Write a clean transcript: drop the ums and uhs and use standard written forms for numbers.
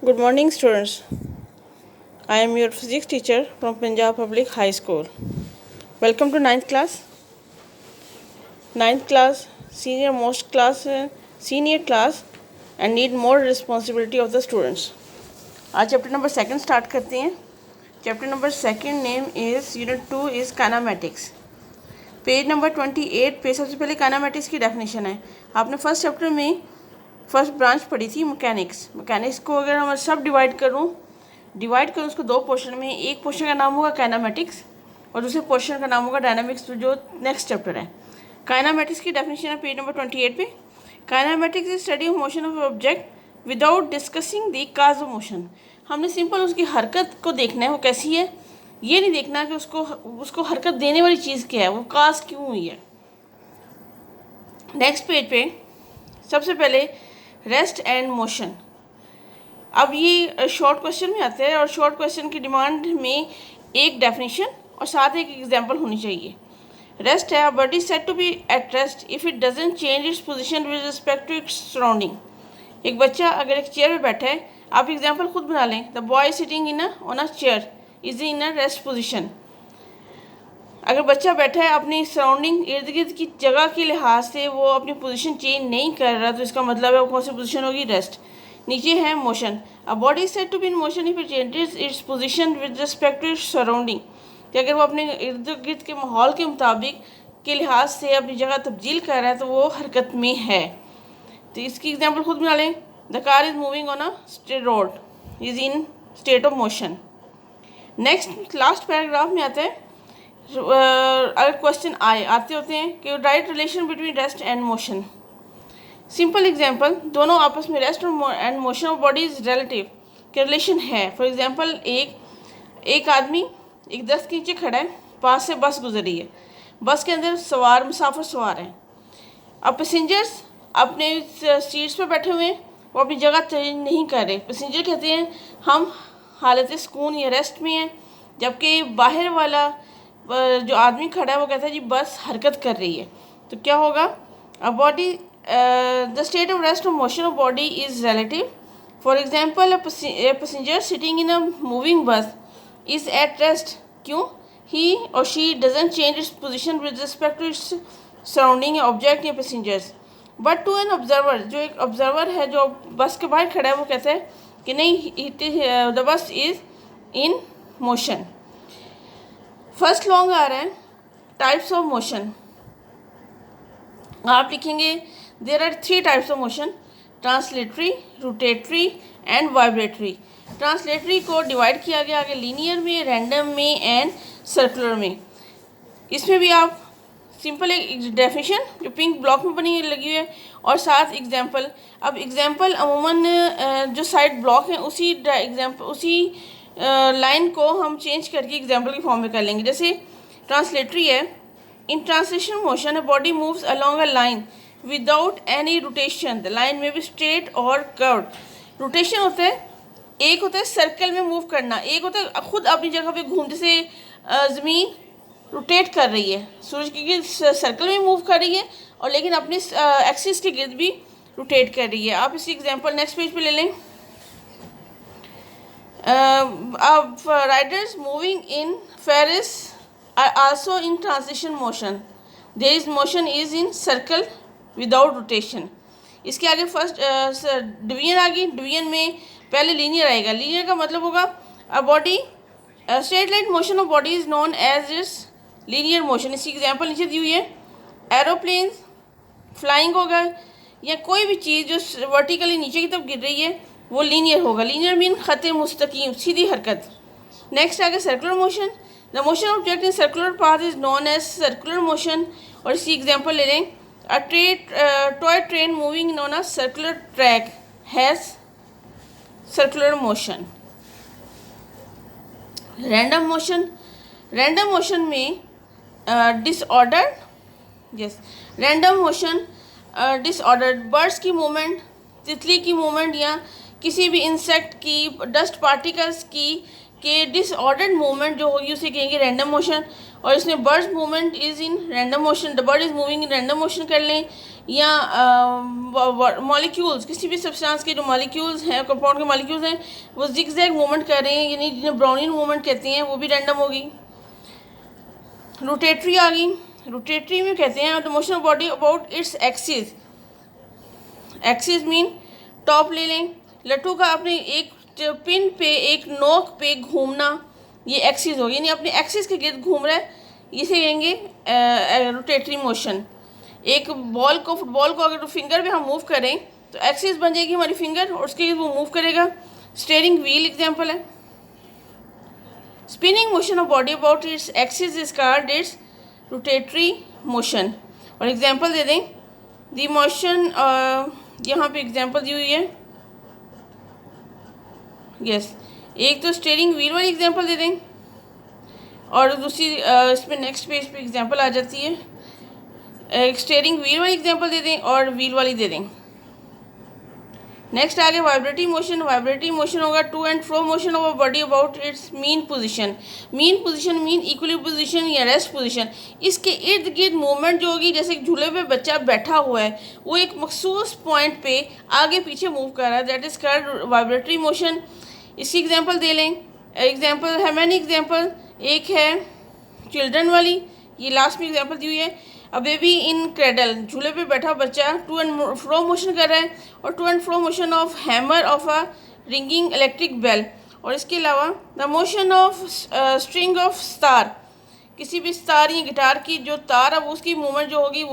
Good morning, students. I am your physics teacher from Punjab Public High School. Welcome to 9th class. 9th class, senior class and need more responsibility of the students. आज chapter number 2 start करते हैं. Chapter number 2 name is unit 2 is kinematics. Page number 28 पे सबसे पहले kinematics की definition है. आपने first chapter में फर्स्ट ब्रांच पढ़ी थी मैकेनिक्स को अगर मैं सब डिवाइड करूँ उसको दो पोर्शन में. एक पोर्शन का नाम होगा काइनेमैटिक्स और दूसरे पोर्शन का नाम होगा डायनामिक्स, जो नेक्स्ट चैप्टर है. काइनेमैटिक्स की डेफिनेशन है पेज नंबर 28 पे. Kinematics is study of motion of object without discussing the cause of motion. हमने सिंपल उसकी हरकत को देखना है, वो कैसी है. ये नहीं देखना कि उसको हरकत देने वाली चीज़ क्या है, वो काज क्यों हुई है. नेक्स्ट पेज पे सबसे पहले रेस्ट एंड मोशन. अब ये शॉर्ट क्वेश्चन में आता है और शॉर्ट क्वेश्चन की डिमांड में एक डेफिनेशन और साथ एक एग्जांपल होनी चाहिए. रेस्ट है, body set to be at rest if it doesn't change its position with respect to its surrounding. एक बच्चा अगर एक चेयर पे बैठा है, आप एग्जांपल खुद बना लें. The boy sitting in on a chair is in a rest position. अगर बच्चा बैठा है अपनी सराउंडिंग इर्द गिर्द की जगह के लिहाज से वो अपनी पोजीशन चेंज नहीं कर रहा, तो इसका मतलब है वो कौन सी पोजीशन होगी, रेस्ट. नीचे है motion. A body set to be in motion if it changes its position with respect to its surrounding. कि अगर वो अपने इर्द गिर्द के माहौल के मुताबिक के लिहाज से अपनी जगह तब्दील कर रहा है तो वो हरकत में है. तो इसकी एग्जाम्पल खुद बना लें. The car is moving on a straight road is in state of motion. Next last paragraph में आता है अगर क्वेश्चन आते होते हैं कि right relation between rest and motion. Simple example, दोनों आपस में rest and motion of body is relative के रिलेशन है. फॉर एग्जांपल एक आदमी एक दस्त के नीचे खड़ा है, पास से बस गुजर रही है, बस के अंदर मुसाफिर सवार हैं. अब पैसेंजर्स अपने सीट्स पर बैठे हुए हैं, वो अपनी जगह चेंज नहीं कर रहे. पैसेंजर कहते हैं हम हालत सुकून या रेस्ट में हैं, जबकि बाहर वाला जो आदमी खड़ा है वो कहता है जी बस हरकत कर रही है. तो क्या होगा, a body the state of rest of motion of body is relative. For example, a passenger sitting in a moving bus is at rest. क्यों? he or she doesn't change its position with respect to its surrounding object या passengers. but to an observer, जो एक observer है जो बस के बाहर खड़ा है, वो कहता है कि नहीं the bus is in motion. First लॉन्ग आ रहा है टाइप्स ऑफ मोशन. आप लिखेंगे there are 3 types of motion, translatory, rotatory and vibratory. Translatory को डिवाइड किया गया आगे लीनियर में, रैंडम में एंड सर्कुलर में. इसमें भी आप सिंपल एक डेफिनेशन जो पिंक ब्लॉक में बनी लगी हुई है और साथ एग्जांपल. अब एग्जांपल अमूमन जो साइड ब्लॉक हैं उसी लाइन को हम चेंज करके एग्जांपल की फॉर्म में कर लेंगे. जैसे ट्रांसलेटरी है, in translation motion a body moves along a line without any rotation. The line में भी स्ट्रेट और कर्व्ड. रोटेशन होता है, एक होता है सर्कल में मूव करना, एक होता है खुद अपनी जगह पे घूम, जैसे ज़मीन रोटेट कर रही है, सूरज की सर्कल में मूव कर रही है और लेकिन अपनी एक्सिस के गिर्द भी रोटेट कर रही है. आप इसकी एग्जांपल नेक्स्ट पेज पे ले लें. riders moving in Ferris are also in transition motion. There is motion is in circle without rotation. इसके आगे फर्स्ट डिवीजन आ गई. डिवीजन में पहले लीनियर आएगा. लीनियर का मतलब होगा a body straight line motion of body is known as its linear motion. इसकी एग्जांपल नीचे दी हुई है. एरोप्लेन फ्लाइंग होगा या कोई भी चीज़ जो वर्टिकली नीचे की तरफ गिर रही है वो लीनियर होगा. लीनियर मीन ख़त मुस्तकीम, सीधी हरकत. नेक्स्ट आगे circular motion. The motion object in circular path is known as circular motion. और इसकी एग्जांपल ले लें. A toy train moving on a circular track has circular motion. Random motion में disorder, yes, random motion disordered. Birds की movement, तितली की movement या किसी भी इंसेक्ट की, डस्ट पार्टिकल्स की के डिसऑर्डर्ड मूवमेंट जो होगी उसे कहेंगे रैंडम मोशन. और इसमें birds movement is in random motion, the bird is moving in random motion कर लें, या मॉलिक्यूल्स, किसी भी सब्सटेंस के जो मॉलिक्यूल्स हैं, कंपाउंड के मॉलिक्यूल्स हैं, वो जिगजैग मूवमेंट कर रहे हैं, यानी जिन्हें ब्राउनियन मूवमेंट कहते हैं, वो भी रैंडम होगी। रोटेटरी आ गई। रोटेटरी में कहते हैं the motion of body about its axis. Axis mean top ले लें, लट्टू का अपने एक पिन पे, एक नोक पे घूमना, ये एक्सिस हो, यानी अपने एक्सिस के गिर्द घूम रहा है, इसे कहेंगे रोटेटरी मोशन। एक बॉल को, फुटबॉल को अगर फिंगर पे हम मूव करें तो एक्सिस बन जाएगी हमारी फिंगर और उसके वो मूव करेगा। स्टीयरिंग व्हील एग्जांपल है। Spinning motion of body about its axis is called its rotatory motion. और एग्जांपल दे दें, दी मोशन, यहाँ पे एग्जांपल दी हुई है, यस, एक तो स्टीयरिंग व्हील वाली एग्जांपल दे दें और दूसरी इसमें नेक्स्ट पेज पे एग्जांपल आ जाती है, एक स्टीयरिंग व्हील वाली एग्जांपल दे दें और व्हील वाली दे दें। नेक्स्ट आगे वाइब्रेटरी मोशन। वाइब्रेटरी मोशन होगा to and fro motion of a body about its mean position. Mean position mean equilibrium position या रेस्ट पोजीशन। इसके इर्द गिर्द मूवमेंट जो होगी, जैसे झूले पे बच्चा बैठा हुआ है, वो एक मखसूस पॉइंट पे आगे पीछे मूव कर रहा है, that is called vibratory motion. इसकी एग्जांपल दे लें, एग्जांपल है मैनी एग्जांपल, एक है चिल्ड्रन वाली, ये लास्ट में एग्जांपल दी हुई है, अ बेबी इन क्रेडल, झूले पे बैठा बच्चा टू एंड फ्रो मोशन कर रहा है, और to and fro motion of hammer of a ringing electric bell. और इसके अलावा the motion of string of star, किसी भी स्टार या गिटार की जो तार, अब उसकी मूवमेंट जो होगी वो